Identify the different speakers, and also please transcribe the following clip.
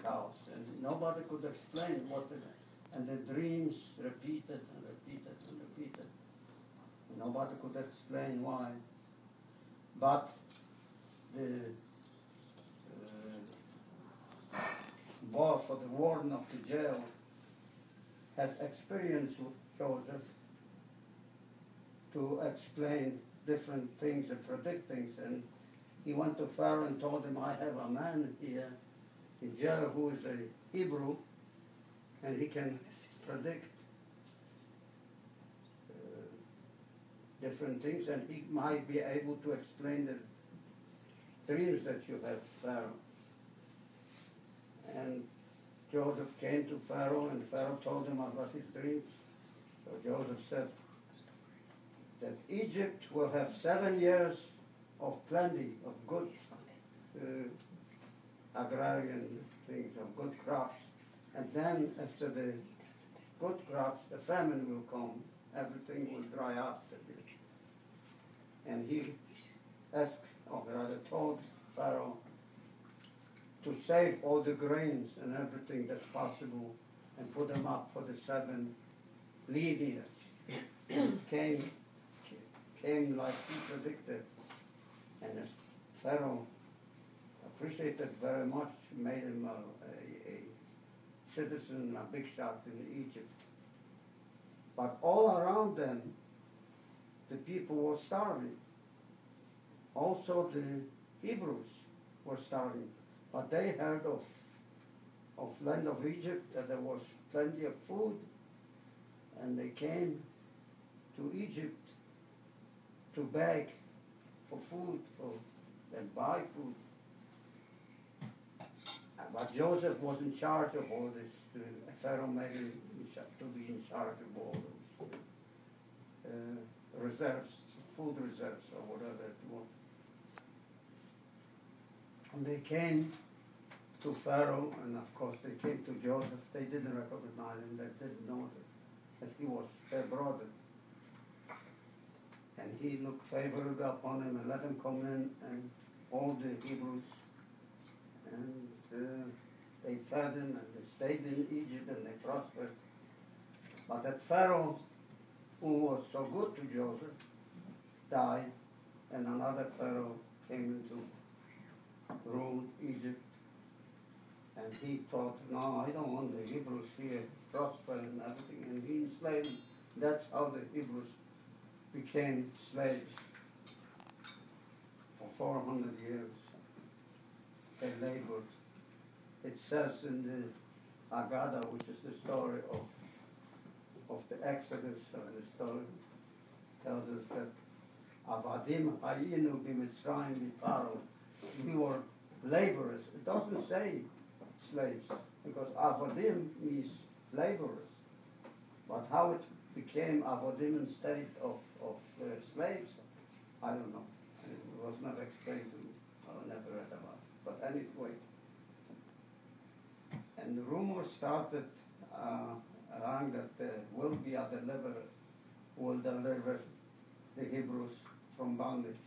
Speaker 1: house, and nobody could explain what it, and the dreams repeated and repeated and repeated. Nobody could explain why. But the boss or the warden of the jail had experience with Joseph to explain different things and predict things, and he went to Pharaoh and told him, I have a man here in jail who is a Hebrew, and he can predict different things, and he might be able to explain the dreams that you have, Pharaoh. And Joseph came to Pharaoh, and Pharaoh told him about his dreams. So Joseph said that Egypt will have 7 years of plenty, of good agrarian things, of good crops. And then after the good crops, the famine will come. Everything will dry up. And he asked, or rather told Pharaoh, to save all the grains and everything that's possible and put them up for the 7 lean years. And came like he predicted. And as Pharaoh appreciated very much, made him a citizen, a big shot in Egypt. But all around them, the people were starving. Also the Hebrews were starving. But they heard of land of Egypt, that there was plenty of food, and they came to Egypt to beg for food, and buy food. But Joseph was in charge of all this. Pharaoh made him to be in charge of all those reserves, food reserves, or whatever it was. And they came to Pharaoh, and of course they came to Joseph. They didn't recognize him. They didn't know that he was their brother. And he looked favorably upon him and let him come in, and all the Hebrews. And they fed him, and they stayed in Egypt, and they prospered. But that Pharaoh, who was so good to Joseph, died, and another Pharaoh came into rule Egypt. And he thought, no, I don't want the Hebrews here prosper and everything, and he enslaved them. That's how the Hebrews became slaves for 400 years. They labored. It says in the Haggadah, which is the story of the Exodus, the story tells us that Avadim hayinu b'Mitzrayim b'Paro. We were laborers. It doesn't say slaves, because Avadim means laborers. But how it became Avadim instead of slaves, I don't know. It was never explained to me. I never read about it. But anyway, and the rumor started around that there will be a deliverer who will deliver the Hebrews from bondage.